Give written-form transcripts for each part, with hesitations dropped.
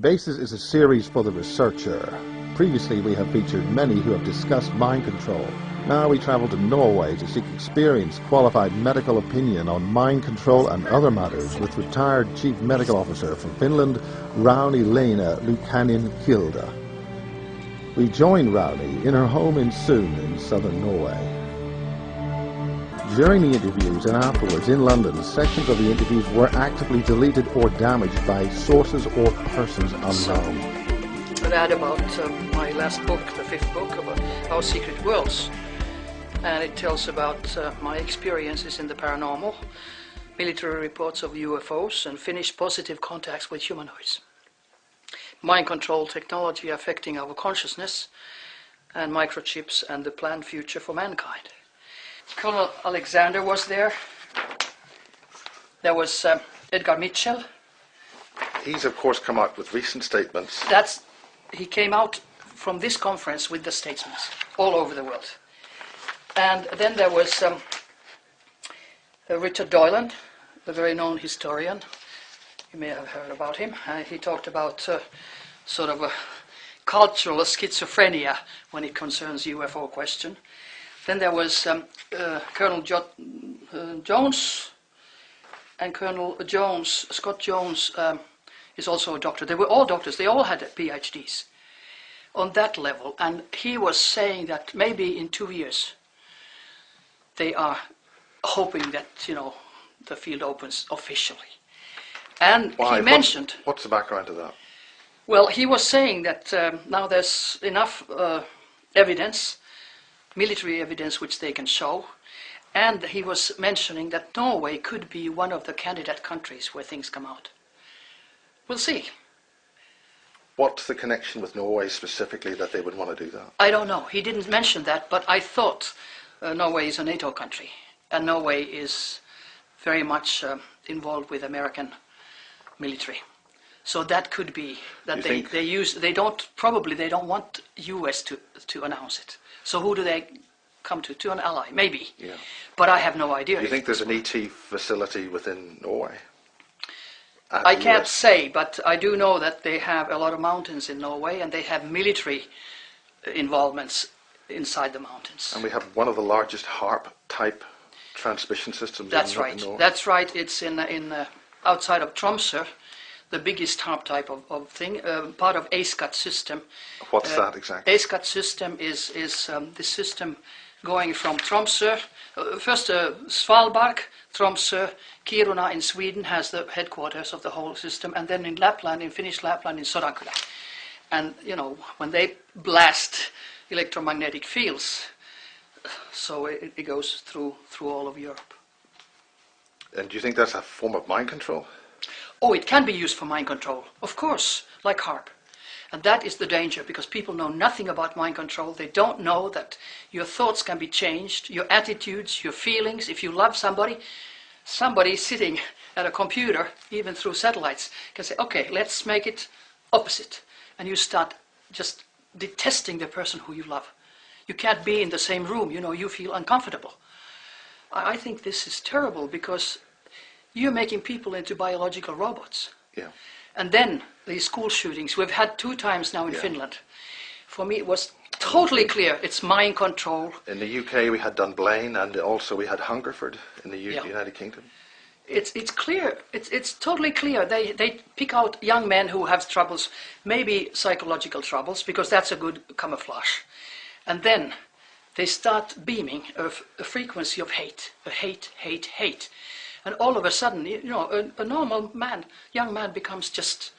Basis is a series for the researcher. Previously we have featured many who have discussed mind control. Now we travel to Norway to seek experienced, qualified medical opinion on mind control and other matters with retired Chief Medical Officer from Finland, Rauni Lena Lukanin Kilda. We joined Rauni in her home in Sund in southern Norway. During the interviews and afterwards in London, sections of the interviews were actively deleted or damaged by sources or persons unknown. An ad about my last book, the fifth book, about Our Secret Worlds. And it tells about my experiences in the paranormal, military reports of UFOs, and Finnish positive contacts with humanoids. Mind control technology affecting our consciousness, and microchips and the planned future for mankind. Colonel Alexander was there. There was Edgar Mitchell. He's of course come out with recent statements. He came out from this conference with the statements all over the world. And then there was Richard Doyland, a very known historian. You may have heard about him. He talked about sort of a cultural schizophrenia when it concerns UFO question. Then there was Colonel Jones, and Colonel Jones, Scott Jones, is also a doctor. They were all doctors. They all had PhDs on that level. And he was saying that maybe in 2 years they are hoping that, the field opens officially. And why? He mentioned... What's the background to that? Well, he was saying that now there's enough evidence, military evidence which they can show, and he was mentioning that Norway could be one of the candidate countries where things come out. We'll see. What's the connection with Norway specifically that they would want to do that? I don't know. He didn't mention that, but I thought Norway is a NATO country, and Norway is very much involved with American military. So that could be that they don't want US to announce it. So who do they come to an ally? Maybe. Yeah. But I have no idea. Do you think there's an ET facility within Norway? I can't say, but I do know that they have a lot of mountains in Norway, and they have military involvements inside the mountains. And we have one of the largest HARP-type transmission systems in Norway. That's right. It's in outside of Tromsø, the biggest HARP type of thing, part of ESCHAT system. What's that exactly? ESCHAT system is the system going from Tromsø, first Svalbard, Tromsø, Kiruna in Sweden has the headquarters of the whole system, and then in Lapland, in Finnish Lapland, in Sodankylä. And, when they blast electromagnetic fields, so it goes through all of Europe. And do you think that's a form of mind control? Oh, it can be used for mind control, of course, like HARP. And that is the danger, because people know nothing about mind control. They don't know that your thoughts can be changed, your attitudes, your feelings. If you love somebody sitting at a computer, even through satellites, can say, okay, let's make it opposite. And you start just detesting the person who you love. You can't be in the same room, you feel uncomfortable. I think this is terrible, because you're making people into biological robots. Yeah. And then these school shootings, we've had 2 times now in Finland. For me, it was totally clear. It's mind control. In the UK, we had Dunblane, and also we had Hungerford in the United Kingdom. It's clear. It's totally clear. They pick out young men who have troubles, maybe psychological troubles, because that's a good camouflage. And then they start beaming a frequency of hate, hate. And all of a sudden, a normal man, young man, becomes just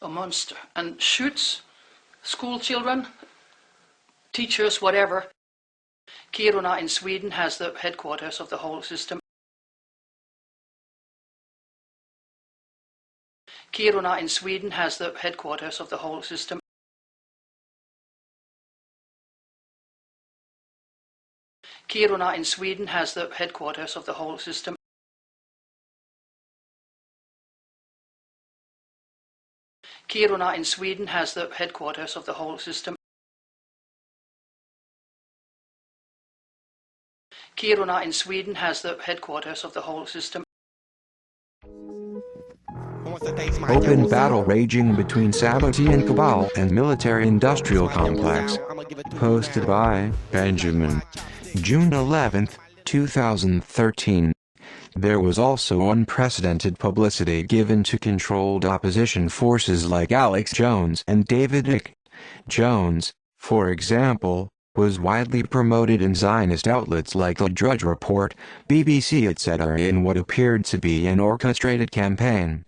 a monster and shoots school children, teachers, whatever. Kiruna in Sweden has the headquarters of the whole system. Kiruna in Sweden has the headquarters of the whole system. Kiruna in Sweden has the headquarters of the whole system. Kiruna in Sweden has the headquarters of the whole system. Kiruna in Sweden has the headquarters of the whole system. Open battle raging between Sabbaty and Cabal and military-industrial complex. Posted by Benjamin. June 11, 2013. There was also unprecedented publicity given to controlled opposition forces like Alex Jones and David Icke. Jones, for example, was widely promoted in Zionist outlets like the Drudge Report, BBC etc. in what appeared to be an orchestrated campaign.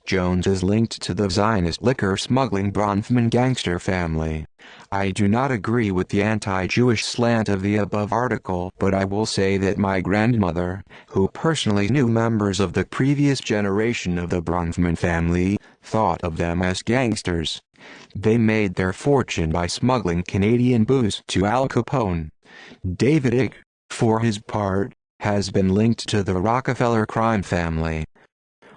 Jones is linked to the Zionist liquor-smuggling Bronfman gangster family. I do not agree with the anti-Jewish slant of the above article, but I will say that my grandmother, who personally knew members of the previous generation of the Bronfman family, thought of them as gangsters. They made their fortune by smuggling Canadian booze to Al Capone. David Icke, for his part, has been linked to the Rockefeller crime family.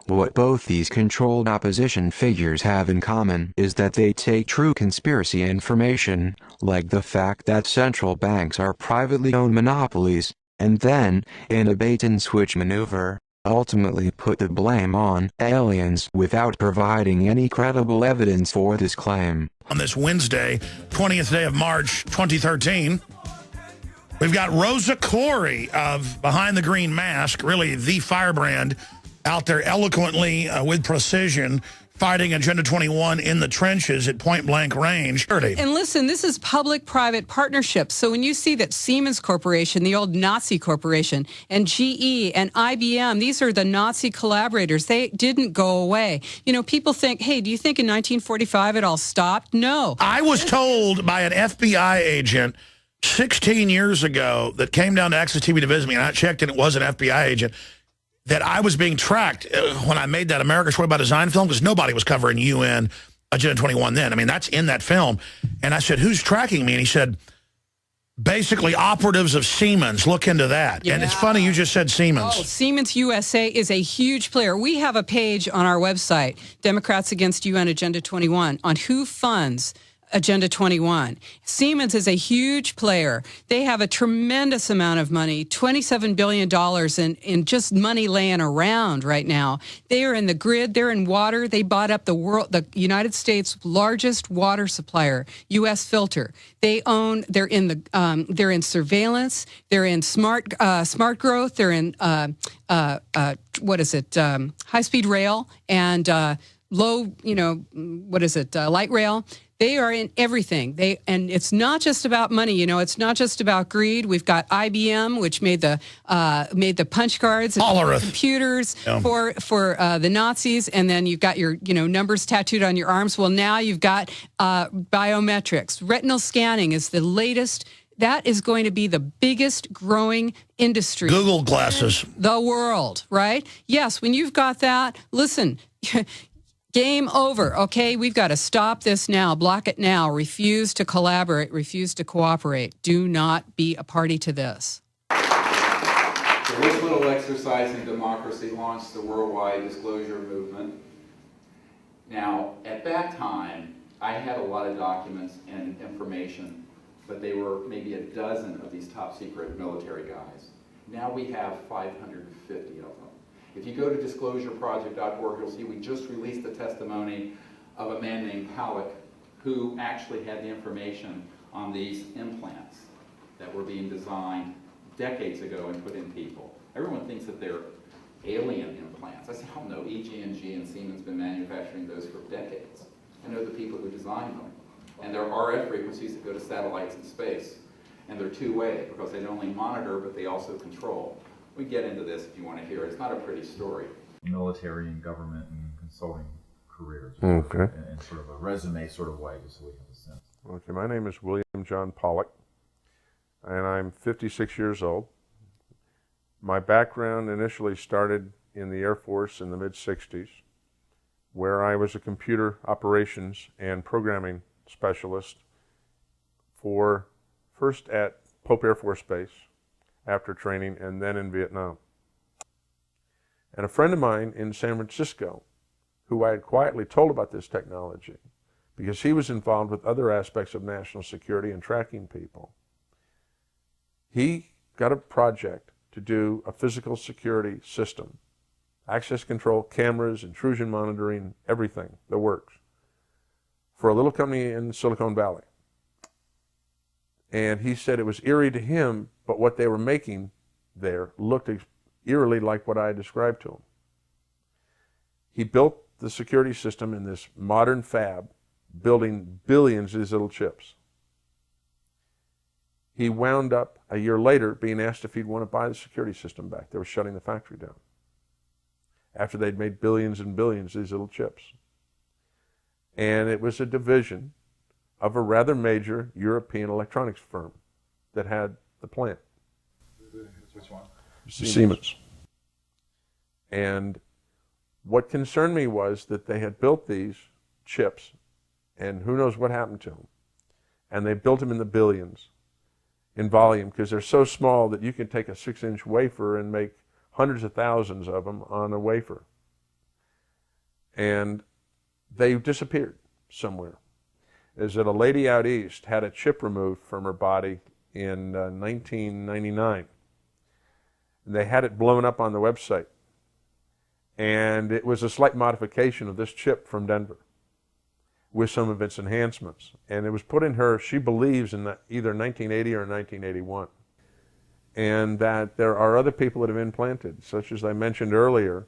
What both these controlled opposition figures have in common is that they take true conspiracy information, like the fact that central banks are privately owned monopolies, and then, in a bait-and-switch maneuver, ultimately put the blame on aliens without providing any credible evidence for this claim. On this Wednesday, 20th day of March, 2013, we've got Rosa Koire of Behind the Green Mask, really the firebrand, out there eloquently, with precision, fighting Agenda 21 in the trenches at point-blank range. And listen, this is public-private partnerships. So when you see that Siemens Corporation, the old Nazi corporation, and GE and IBM, these are the Nazi collaborators. They didn't go away. You know, people think, hey, do you think in 1945 it all stopped? No. I was told by an FBI agent 16 years ago that came down to Access TV to visit me, and I checked and it was an FBI agent, that I was being tracked when I made that America's Story by Design film, because nobody was covering UN Agenda 21 then. I mean, that's in that film. And I said, who's tracking me? And he said, basically operatives of Siemens. Look into that. Yeah. And it's funny you just said Siemens. Oh, Siemens USA is a huge player. We have a page on our website, Democrats Against UN Agenda 21, on who funds Agenda 21. Siemens is a huge player. They have a tremendous amount of money, $27 billion in just money laying around right now. They are in the grid. They're in water. They bought up the United States' largest water supplier, U.S. Filter. They're in surveillance. They're in smart growth. They're in, high-speed rail and light rail. They are in everything. And it's not just about money. You know, it's not just about greed. We've got IBM, which made the punch cards and computers for the Nazis, and then you've got your numbers tattooed on your arms. Well, now you've got biometrics. Retinal scanning is the latest. That is going to be the biggest growing industry. Google glasses. In the world, right? Yes, when you've got that, listen. Game over, okay? We've got to stop this now, block it now, refuse to collaborate, refuse to cooperate. Do not be a party to this. So this little exercise in democracy launched the worldwide disclosure movement. Now, at that time, I had a lot of documents and information, but they were maybe a dozen of these top secret military guys. Now we have 550 of them. If you go to disclosureproject.org, you'll see we just released the testimony of a man named Halleck who actually had the information on these implants that were being designed decades ago and put in people. Everyone thinks that they're alien implants. I said, oh no, EG&G and Siemens have been manufacturing those for decades. I know the people who designed them. And they're RF frequencies that go to satellites in space. And they're two-way because they not only monitor, but they also control. We get into this if you want to hear it. It's not a pretty story. Military and government and consulting careers. Okay. In sort of a resume sort of way, just so we have a sense. Okay, my name is William John Pollock, and I'm 56 years old. My background initially started in the Air Force in the mid-60s, where I was a computer operations and programming specialist first at Pope Air Force Base, after training, and then in Vietnam. And a friend of mine in San Francisco, who I had quietly told about this technology, because he was involved with other aspects of national security and tracking people, he got a project to do a physical security system access control, cameras, intrusion monitoring, everything, the works, for a little company in Silicon Valley. And he said it was eerie to him, but what they were making there looked eerily like what I had described to him. He built the security system in this modern fab, building billions of these little chips. He wound up a year later being asked if he'd want to buy the security system back. They were shutting the factory down after they'd made billions and billions of these little chips. And it was a division of a rather major European electronics firm that had the plant. Which one? Siemens. And what concerned me was that they had built these chips, and who knows what happened to them. And they built them in the billions in volume, because they're so small that you can take a 6-inch wafer and make hundreds of thousands of them on a wafer. And they disappeared somewhere. Is that a lady out east had a chip removed from her body in 1999. And they had it blown up on the website. And it was a slight modification of this chip from Denver with some of its enhancements. And it was put in her, she believes, in either 1980 or 1981. And that there are other people that have implanted, such as I mentioned earlier,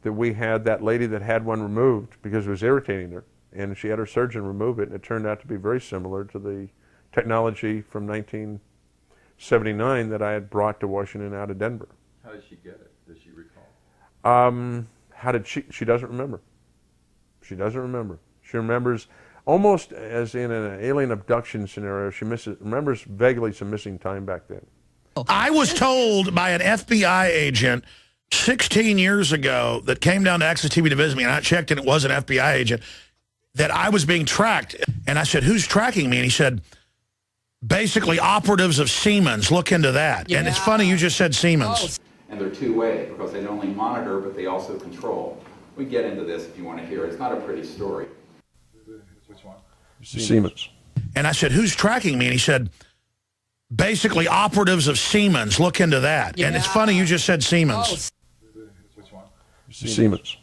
that we had that lady that had one removed because it was irritating her. And she had her surgeon remove it, and it turned out to be very similar to the technology from 1979 that I had brought to Washington out of Denver. How did she get it? Does she recall? How did she doesn't remember. She doesn't remember. She remembers almost as in an alien abduction scenario. She remembers vaguely some missing time back then. I was told by an FBI agent 16 years ago that came down to Access TV to visit me, and I checked and it was an FBI agent, that I was being tracked. And I said, who's tracking me? And he said, basically operatives of Siemens. Look into that. Yeah. And it's funny you just said Siemens. And they're two-way because they not only monitor, but they also control. We get into this if you want to hear it. It's not a pretty story. Which one? Siemens. And I said, who's tracking me? And he said, basically operatives of Siemens. Look into that. Yeah. And it's funny you just said Siemens. Which one? Siemens.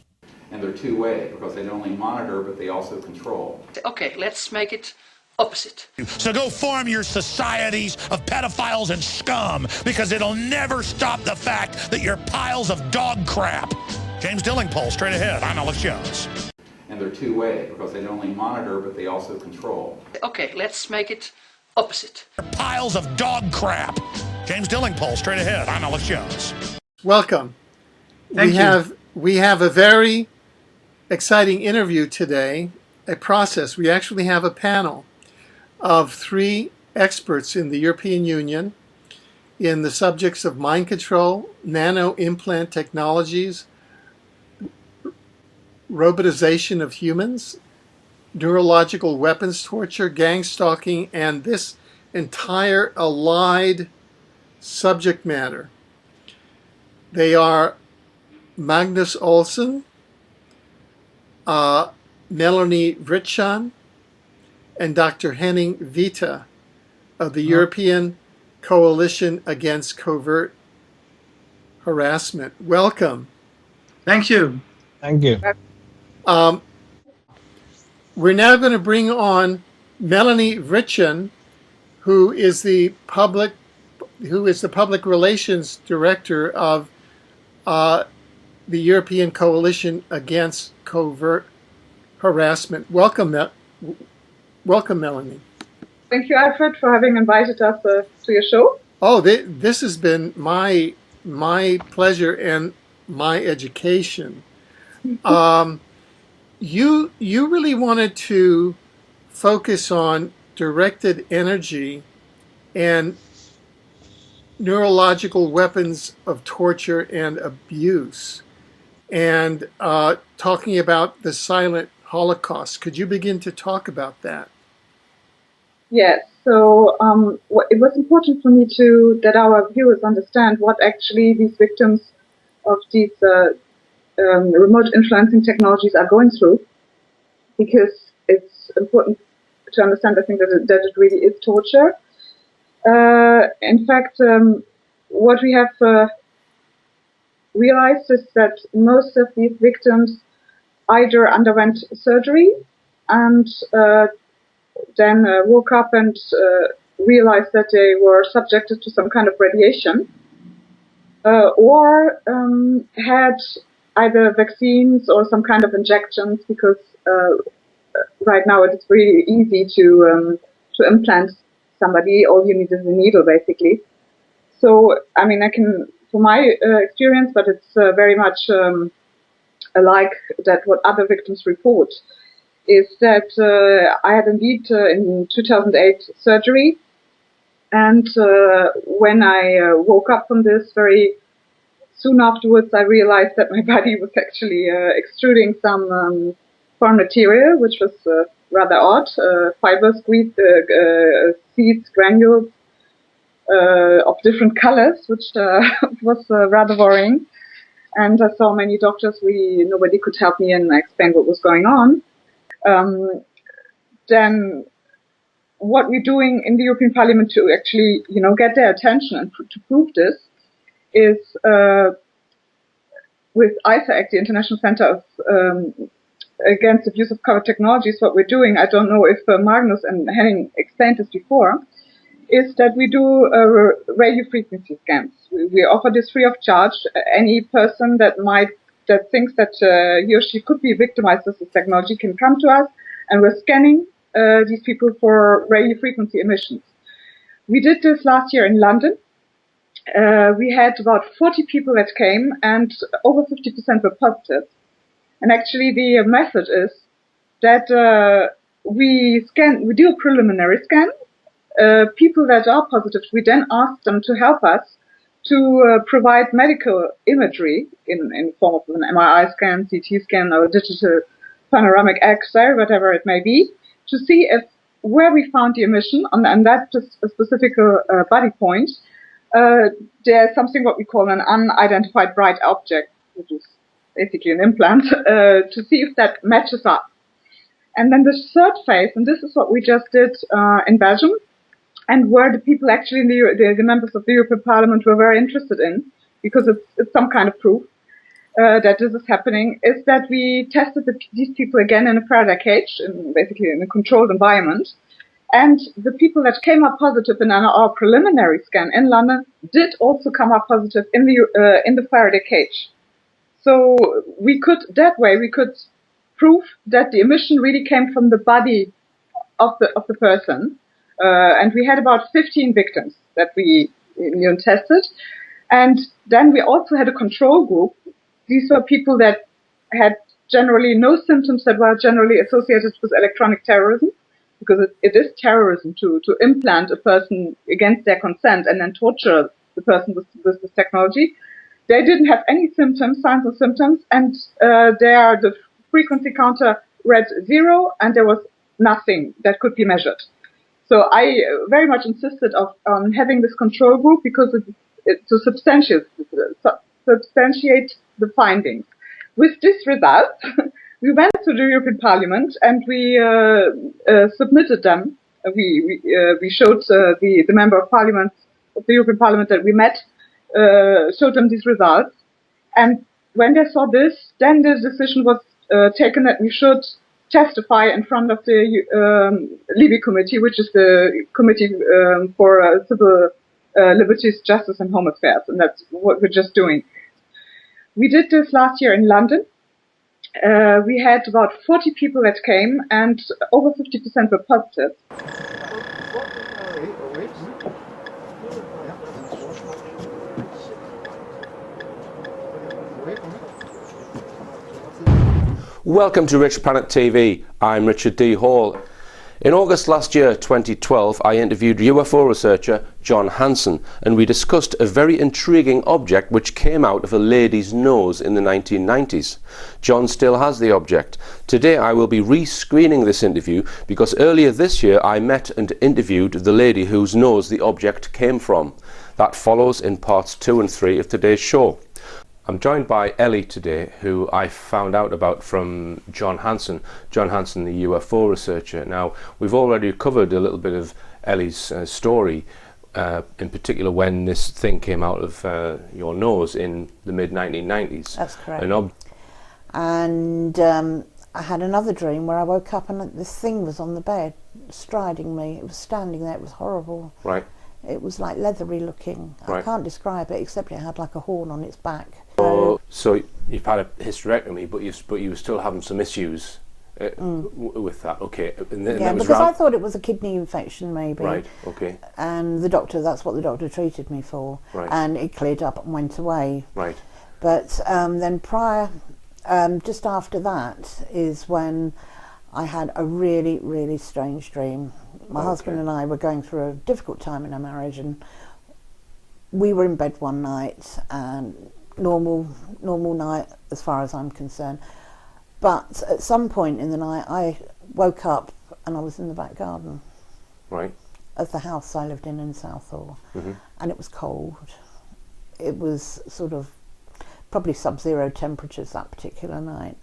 And they're two-way because they not only monitor, but they also control. Okay, let's make it opposite. So go form your societies of pedophiles and scum, because it'll never stop the fact that you're piles of dog crap. James Dillingpole, straight ahead. I'm Alex Jones. And they're two-way because they not only monitor, but they also control. Okay, let's make it opposite. Piles of dog crap. James Dillingpole, straight ahead. I'm Alex Jones. Welcome. Thank you. We have a very exciting interview today, a process. We actually have a panel of 3 experts in the European Union in the subjects of mind control, nano implant technologies, robotization of humans, neurological weapons torture, gang stalking, and this entire allied subject matter. They are Magnus Olsson, Melanie Ritschan, and Dr. Henning Vita of the European Coalition Against Covert Harassment. Welcome. Thank you. Thank you. We're now going to bring on Melanie Ritschan, who is the public relations director of the European Coalition Against Covert Harassment. Welcome, Melanie. Thank you, Alfred, for having invited us to your show. Oh, this has been my pleasure and my education. You really wanted to focus on directed energy and neurological weapons of torture and abuse, and talking about the silent Holocaust. Could you begin to talk about that? Yes. So it was important for me that our viewers understand what actually these victims of these remote influencing technologies are going through, because it's important to understand, I think, that it really is torture. In fact, what we have realized is that most of these victims either underwent surgery and then woke up and realized that they were subjected to some kind of radiation, or had either vaccines or some kind of injections, because right now it's really easy to implant somebody. All you need is a needle, basically. So, I mean, I can, from my experience, but it's very much alike that what other victims report, is that I had indeed in 2008 surgery, and when I woke up from this, very soon afterwards I realized that my body was actually extruding some foreign material, which was rather odd, fibers, seeds, granules of different colors, which was rather worrying. And I saw many doctors. Nobody could help me and explain what was going on. Then what we're doing in the European Parliament to actually, get their attention and to prove this is with ISAAC, the International Center of Against Abuse of Covered Technologies. What we're doing, I don't know if Magnus and Henning explained this before, is that we do radio frequency scans. We offer this free of charge. Any person that thinks that he or she could be victimized with this technology can come to us, and we're scanning these people for radio frequency emissions. We did this last year in London. We had about 40 people that came, and over 50% were positive. And actually the method is that we do a preliminary scan. People that are positive, we then ask them to help us to provide medical imagery in form of an MRI scan, CT scan, or digital panoramic X-ray, whatever it may be, to see if where we found the emission on that specific body point, there's something what we call an unidentified bright object, which is basically an implant, to see if that matches up. And then the third phase, and this is what we just did in Belgium, and where the people actually, the members of the European Parliament were very interested in, because it's some kind of proof that this is happening, is that we tested these people again in a Faraday cage, basically in a controlled environment. And the people that came up positive in our preliminary scan in London did also come up positive in the Faraday cage. So that way we could prove that the emission really came from the body of the person. And we had about 15 victims that we tested. And then we also had a control group. These were people that had generally no symptoms, that were generally associated with electronic terrorism, because it is terrorism to implant a person against their consent and then torture the person with this technology. They didn't have any symptoms, signs or symptoms, and the frequency counter read 0, and there was nothing that could be measured. So I very much insisted on having this control group, because to substantiate the findings. With this result, we went to the European Parliament and we submitted them. We showed the member of Parliament of the European Parliament that we met, showed them these results, and when they saw this, then the decision was taken that we should testify in front of the Libby Committee, which is the Committee for Civil Liberties, Justice and Home Affairs, and that's what we're just doing. We did this last year in London. We had about 40 people that came, and over 50% were positive. Welcome to Rich Planet TV. I'm Richard D. Hall. In August last year, 2012, I interviewed UFO researcher John Hanson, and we discussed a very intriguing object which came out of a lady's nose in the 1990s. John still has the object. Today I will be re-screening this interview because earlier this year I met and interviewed the lady whose nose the object came from. That follows in parts 2 and 3 of today's show. I'm joined by Ellie today, who I found out about from John Hanson. John Hanson, the UFO researcher. Now, we've already covered a little bit of Ellie's story. in particular when this thing came out of your nose in the mid-1990s. That's correct. And I had another dream where I woke up and this thing was on the bed, striding me. It was standing there. It was horrible. Right. It was like leathery looking. Right. I can't describe it except it had like a horn on its back. So you've had a hysterectomy, but you were still having some issues with that. Okay. And yeah, because I thought it was a kidney infection maybe. Right. Okay. And that's what the doctor treated me for. Right. And it cleared up and went away. Right. But then just after that is when I had a really, really strange dream. My husband and I were going through a difficult time in our marriage, and we were in bed one night, and normal night as far as I'm concerned. But at some point in the night, I woke up and I was in the back garden. Right. Of the house I lived in Southall, and it was cold. It was sort of probably sub-zero temperatures that particular night,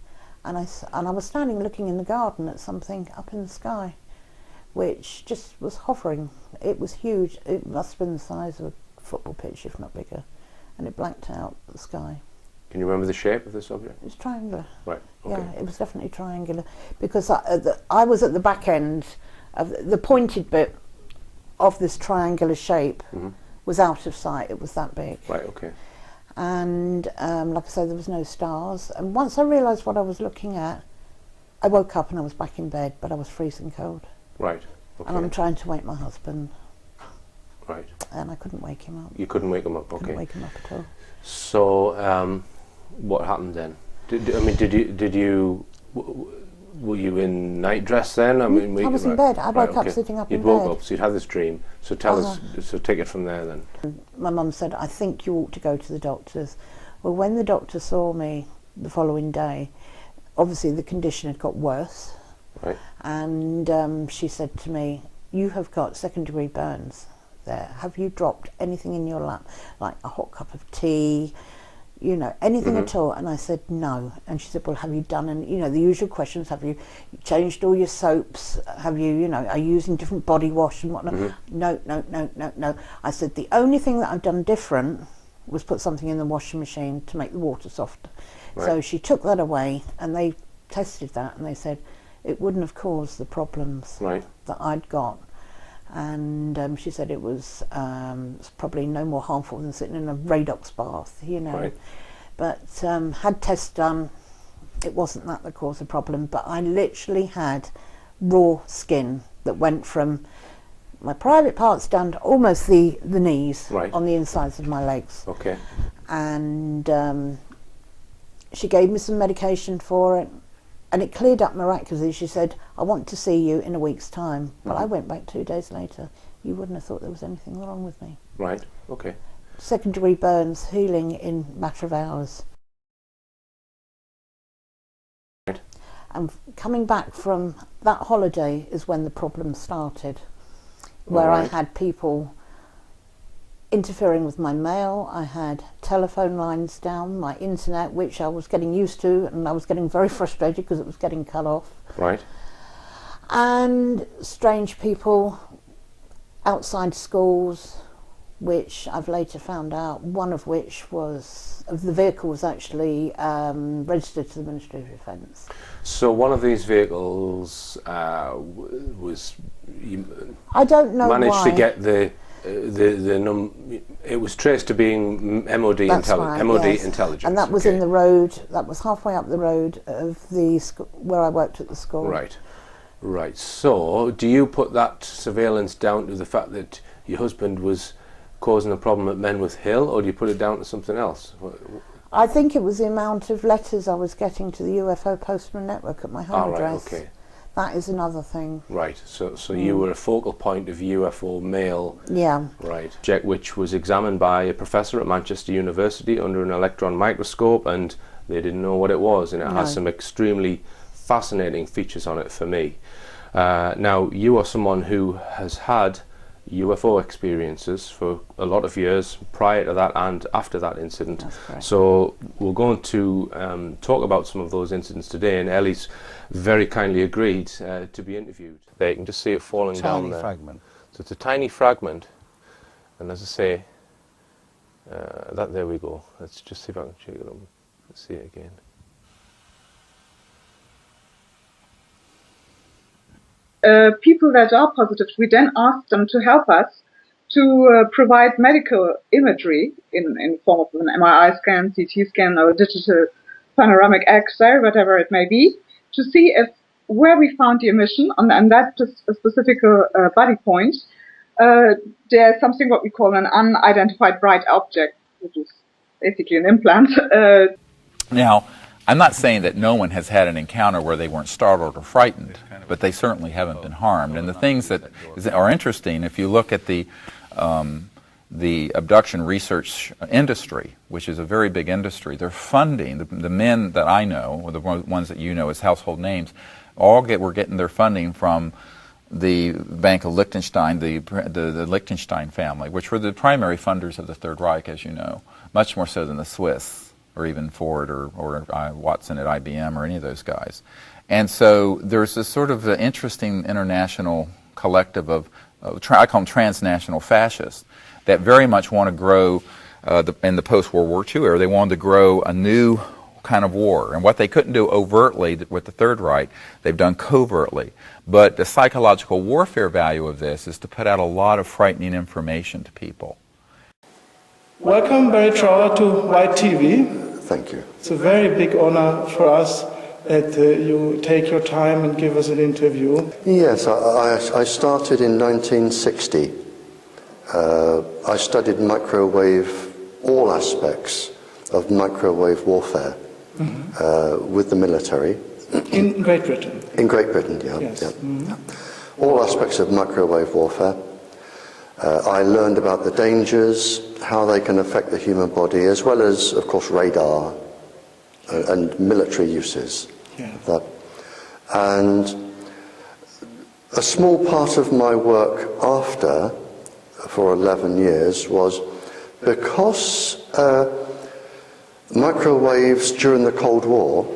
and I was standing looking in the garden at something up in the sky, which just was hovering. It was huge. It must have been the size of a football pitch, if not bigger, and it blanked out the sky. Can you remember the shape of this object? It was triangular. Right. Okay. Yeah, it was definitely triangular, because I was at the back end of the pointed bit of this triangular shape was out of sight. It was that big. Right. Okay. And like I said, there was no stars. And once I realised what I was looking at, I woke up and I was back in bed, but I was freezing cold. Right. Okay. And I'm trying to wake my husband. Right. And I couldn't wake him up. You couldn't wake him up. Okay. Couldn't wake him up at all. So, what happened then? Were you in night dress then? I mean, I was in bed. I woke up sitting up in bed. You woke up, so you'd had this dream. So tell us. So take it from there then. My mum said, "I think you ought to go to the doctors." Well, when the doctor saw me the following day, obviously the condition had got worse. Right. And she said to me, "You have got second-degree burns there. Have you dropped anything in your lap, like a hot cup of tea? You know, anything at all?" And I said no. And she said, "Well, have you done any, the usual questions, have you changed all your soaps, have you, are you using different body wash and whatnot?" No. I said, "The only thing that I've done different was put something in the washing machine to make the water softer." Right. So she took that away and they tested that and they said it wouldn't have caused the problems that I'd got. And she said it was probably no more harmful than sitting in a Radox bath, Right. But had tests done, it wasn't that caused the problem. But I literally had raw skin that went from my private parts down to almost the knees on the insides of my legs. Okay. And she gave me some medication for it. And it cleared up miraculously. She said, "I want to see you in a week's time." But I went back 2 days later. You wouldn't have thought there was anything wrong with me. Right, okay. Second-degree burns, healing in a matter of hours. Right. And coming back from that holiday is when the problem started, where I had people interfering with my mail. I had telephone lines down, my internet, which I was getting used to, and I was getting very frustrated because it was getting cut off. Right. And strange people outside schools, which I've later found out, one of which was, the vehicle was actually registered to the Ministry of Defence. So one of these vehicles was, I don't know managed why. to get it was traced to being MOD intelligence. And that was in the road, that was halfway up the road of the where I worked at the school. Right. Right. So do you put that surveillance down to the fact that your husband was causing a problem at Menwith Hill, or do you put it down to something else? I think it was the amount of letters I was getting to the UFO Postman Network at my home address. Okay. That is another thing. Right, so you were a focal point of UFO mail. Yeah. Right. Object which was examined by a professor at Manchester University under an electron microscope, and they didn't know what it was, and it has some extremely fascinating features on it for me. Now, you are someone who has had UFO experiences for a lot of years prior to that and after that incident. That's correct. So we're going to talk about some of those incidents today, and Ellie's very kindly agreed to be interviewed. There, you can just see it falling down there. Tiny fragment. So it's a tiny fragment, And as I say, there we go. Let's just see if I can check it up. Let's see it again. People that are positive, we then ask them to help us to provide medical imagery in form of an MRI scan, CT scan, or digital panoramic X-ray, whatever it may be, to see if where we found the emission on that specific body point, there's something what we call an unidentified bright object, which is basically an implant. Now, I'm not saying that no one has had an encounter where they weren't startled or frightened, but they certainly haven't been harmed. And the things that are interesting, if you look at the abduction research industry, which is a very big industry, they're funding, the men that I know, or the ones that you know as household names, were getting their funding from the Bank of Liechtenstein, the Liechtenstein family, which were the primary funders of the Third Reich, as you know, much more so than the Swiss, or even Ford or Watson at IBM or any of those guys. And so there's this sort of interesting international collective of I call them transnational fascists, that very much want to grow in the post-World War II era. They wanted to grow a new kind of war. And what they couldn't do overtly with the Third Reich, they've done covertly. But the psychological warfare value of this is to put out a lot of frightening information to people. Welcome, Barry Trower, to White TV. Thank you. It's a very big honor for us that you take your time and give us an interview. Yes, I started in 1960. I studied microwave, all aspects of microwave warfare with the military. In Great Britain? In Great Britain, yeah. Yes. Yeah. Yeah. All aspects of microwave warfare. I learned about the dangers, how they can affect the human body, as well as, of course, radar and military uses. Yeah. And a small part of my work after, for 11 years, was because microwaves during the Cold War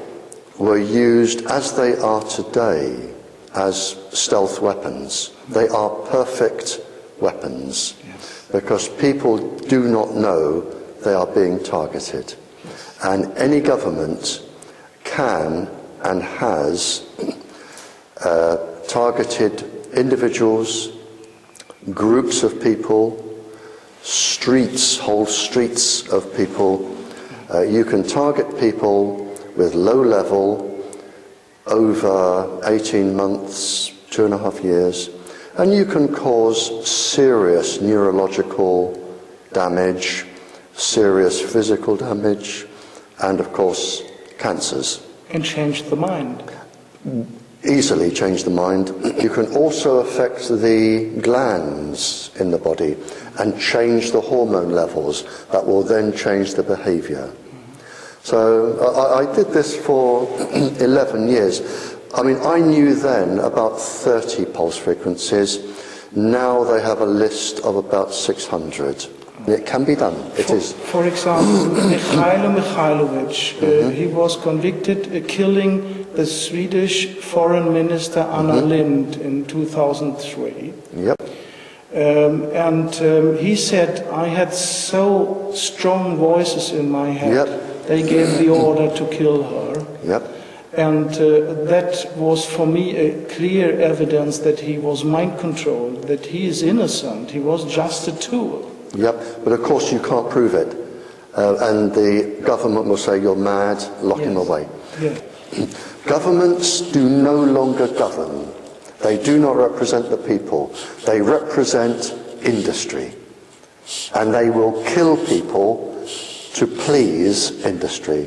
were used, as they are today, as stealth weapons. They are perfect weapons, because people do not know they are being targeted. And any government can and has targeted individuals, groups of people, streets, whole streets of people. You can target people with low level over 18 months, 2.5 years, and you can cause serious neurological damage, serious physical damage, and of course cancers. And change the mind. Easily change the mind. You can also affect the glands in the body and change the hormone levels that will then change the behavior. So I did this for 11 years. I mean, I knew then about 30 pulse frequencies. Now they have a list of about 600. It can be done. It is. For example, Mikhailo Mikhailovich, he was convicted killing the Swedish Foreign Minister Anna Lindh in 2003. Yep. And he said, I had so strong voices in my head. They gave the order to kill her. Yep. And that was for me a clear evidence that he was mind controlled, that he is innocent. He was just a tool. Yep, but of course you can't prove it. And the government will say you're mad, lock him away. Yeah. Governments do no longer govern. They do not represent the people. They represent industry. And they will kill people to please industry.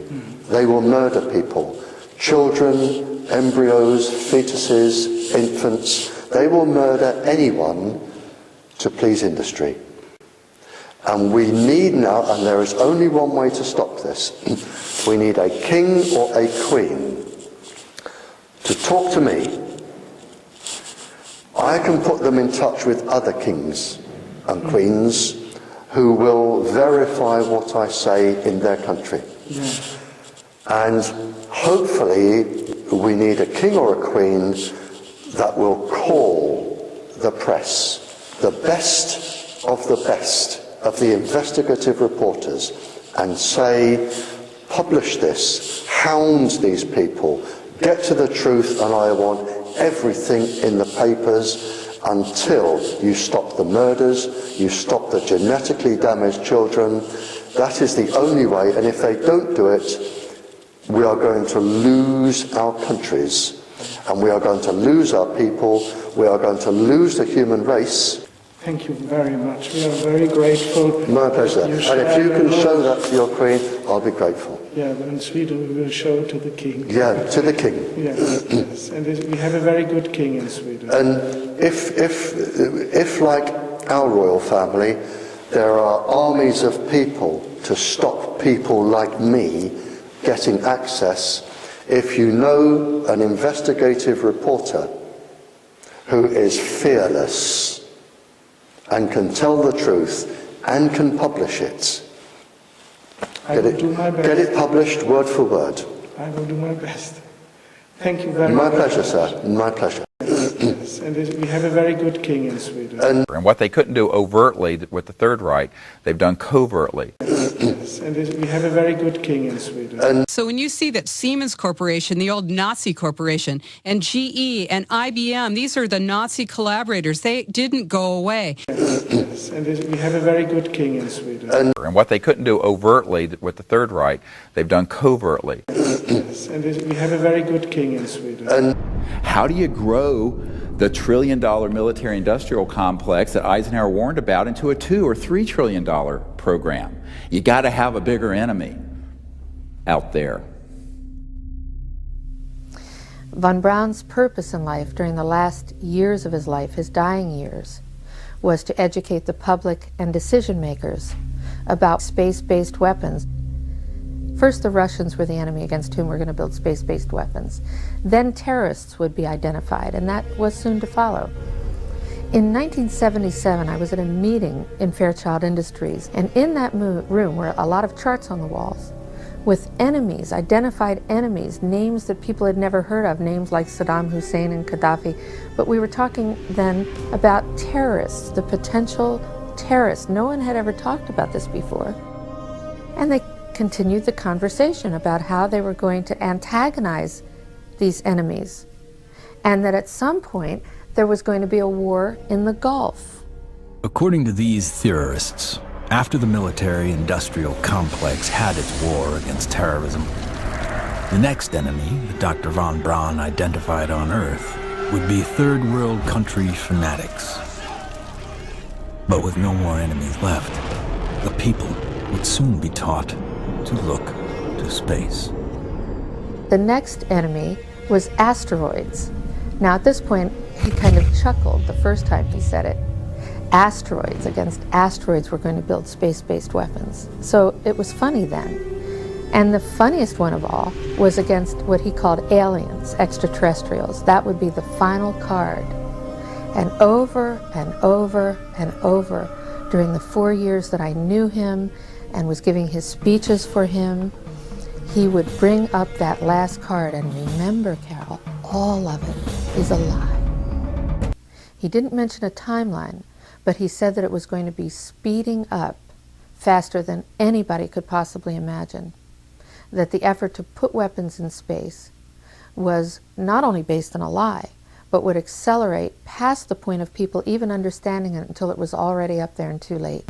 They will murder people. Children, embryos, fetuses, infants, they will murder anyone to please industry. And we need now, and there is only one way to stop this, we need a king or a queen to talk to me. I can put them in touch with other kings and queens who will verify what I say in their country. Yeah. And hopefully we need a king or a queen that will call the press, the best of the best of the investigative reporters and say, publish this, hound these people, get to the truth, and I want everything in the papers until you stop the murders, you stop the genetically damaged children. That is the only way, and if they don't do it, we are going to lose our countries, and we are going to lose our people, we are going to lose the human race. Thank you very much. We are very grateful. My pleasure. And if you can show that to your Queen, I'll be grateful. Yeah, but in Sweden we will show it to the King. Yeah, to the King. Yes, yes. And we have a very good King in Sweden. And if like our royal family, there are armies of people to stop people like me getting access, if you know an investigative reporter who is fearless and can tell the truth and can publish it, get it published word for word. I will do my best. Thank you very much. much. My pleasure, sir. My pleasure. Yes, and we have a very good King in Sweden. And what they couldn't do overtly with the Third Reich, they've done covertly. Yes, and we have a very good King in Sweden. So when you see that Siemens Corporation, the old Nazi corporation, and GE and IBM, these are the Nazi collaborators, they didn't go away. Yes, and we have a very good King in Sweden. And what they couldn't do overtly with the Third Reich, they've done covertly. Yes, and we have a very good King in Sweden. How do you grow the trillion-dollar military-industrial complex that Eisenhower warned about into a $2 or $3 trillion program? You got to have a bigger enemy out there. Von Braun's purpose in life during the last years of his life, his dying years, was to educate the public and decision makers about space-based weapons. First, the Russians were the enemy against whom we're going to build space-based weapons. Then terrorists would be identified, and that was soon to follow. In 1977, I was at a meeting in Fairchild Industries, and in that room were a lot of charts on the walls with enemies, identified enemies, names that people had never heard of, names like Saddam Hussein and Gaddafi. But we were talking then about terrorists, the potential terrorists. No one had ever talked about this before. And they continued the conversation about how they were going to antagonize these enemies, and that at some point there was going to be a war in the Gulf. According to these theorists, after the military-industrial complex had its war against terrorism, the next enemy that Dr. von Braun identified on Earth would be third world country fanatics. But with no more enemies left, the people would soon be taught to look to space. The next enemy was asteroids. Now at this point, he kind of chuckled the first time he said it. Asteroids, against asteroids, we're going to build space-based weapons. So it was funny then. And the funniest one of all was against what he called aliens, extraterrestrials. That would be the final card. And over and over and over, during the 4 years that I knew him and was giving his speeches for him, he would bring up that last card, and remember, Carol, all of it is a lie. He didn't mention a timeline, but he said that it was going to be speeding up faster than anybody could possibly imagine. That the effort to put weapons in space was not only based on a lie, but would accelerate past the point of people even understanding it until it was already up there and too late.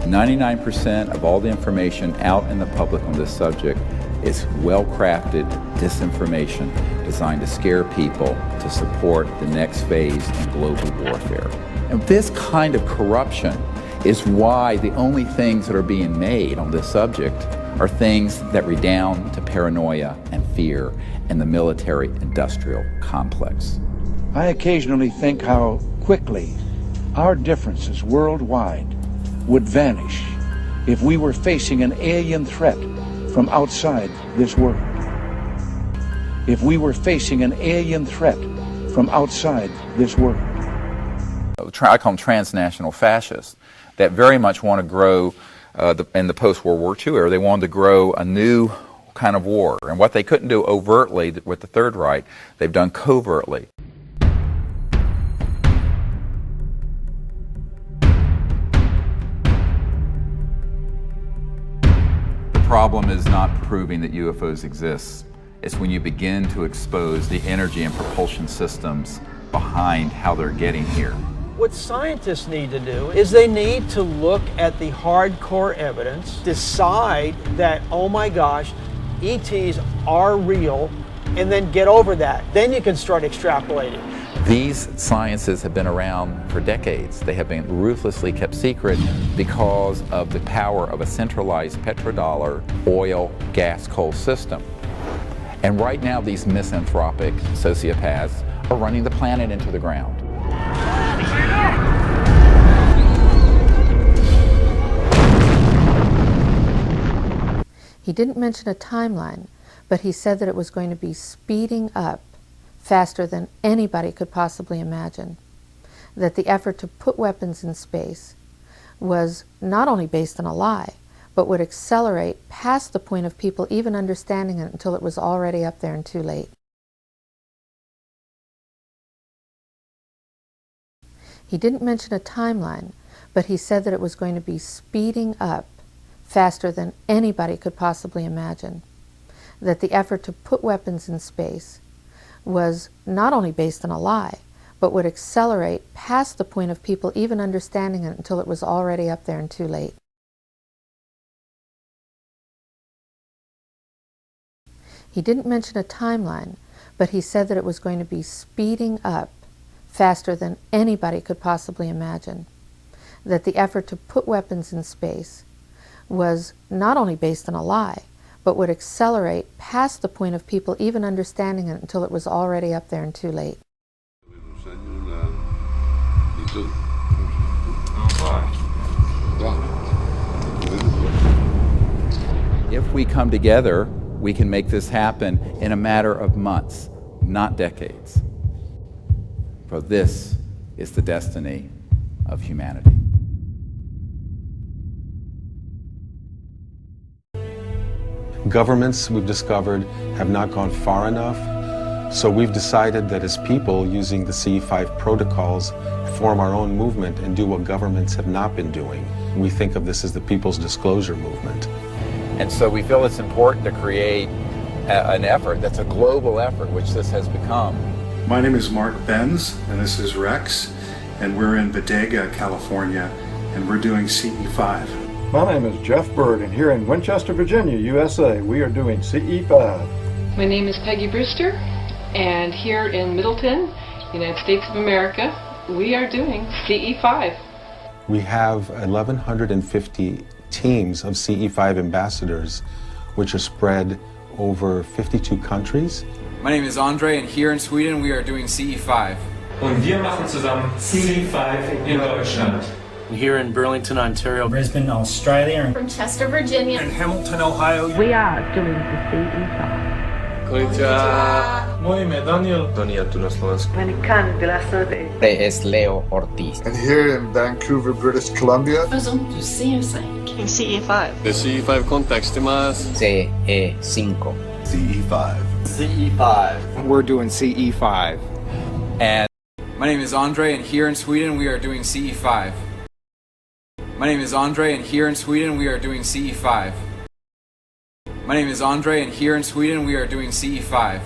99% of all the information out in the public on this subject is well-crafted disinformation designed to scare people to support the next phase in global warfare. And this kind of corruption is why the only things that are being made on this subject are things that redound to paranoia and fear in the military-industrial complex. I occasionally think how quickly our differences worldwide would vanish if we were facing an alien threat from outside this world. If we were facing an alien threat from outside this world. I call them transnational fascists that very much want to grow in the post-World War II era. They wanted to grow a new kind of war. And what they couldn't do overtly with the Third Reich, they've done covertly. problem is not proving that UFOs exist. It's when you begin to expose the energy and propulsion systems behind how they're getting here. What scientists need to do is they need to look at the hardcore evidence, decide that, oh my gosh, ETs are real, and then get over that. Then you can start extrapolating. These sciences have been around for decades. They have been ruthlessly kept secret because of the power of a centralized petrodollar oil, gas, coal system. And right now, these misanthropic sociopaths are running the planet into the ground. He didn't mention a timeline, but he said that it was going to be speeding up faster than anybody could possibly imagine. That the effort to put weapons in space was not only based on a lie, but would accelerate past the point of people even understanding it until it was already up there and too late. He didn't mention a timeline, but he said that it was going to be speeding up faster than anybody could possibly imagine. That the effort to put weapons in space was not only based on a lie, but would accelerate past the point of people even understanding it until it was already up there and too late. He didn't mention a timeline, but he said that it was going to be speeding up faster than anybody could possibly imagine. That the effort to put weapons in space was not only based on a lie, but would accelerate past the point of people even understanding it until it was already up there and too late. If we come together, we can make this happen in a matter of months, not decades. For this is the destiny of humanity. Governments, we've discovered, have not gone far enough, so we've decided that as people, using the CE5 protocols, form our own movement and do what governments have not been doing. We think of this as the People's Disclosure Movement. And so we feel it's important to create an effort that's a global effort, which this has become. My name is Mark Benz, and this is Rex, and we're in Bodega, California, and we're doing CE5. My name is Jeff Bird, and here in Winchester, Virginia, USA, we are doing CE5. My name is Peggy Brewster, and here in Middleton, United States of America, we are doing CE5. We have 1,150 teams of CE5 ambassadors, which are spread over 52 countries. My name is Andre, and here in Sweden, we are doing CE5. Und wir machen zusammen CE5 in Deutschland. Here in Burlington, Ontario. Brisbane, Australia. From Chester, Virginia. In Hamilton, Ohio. We are doing the CE5. Konnichiwa. Moje ime Daniel. Daniel tu na Slovensku. Es Leo Ortiz. And here in Vancouver, British Columbia. In CE5. The CE5 context imasu. CE5. CE5. CE5. We're doing CE5. And my name is Andre, and here in Sweden, we are doing CE5. My name is Andre, and here in Sweden, we are doing CE5. My name is Andre, and here in Sweden, we are doing CE5.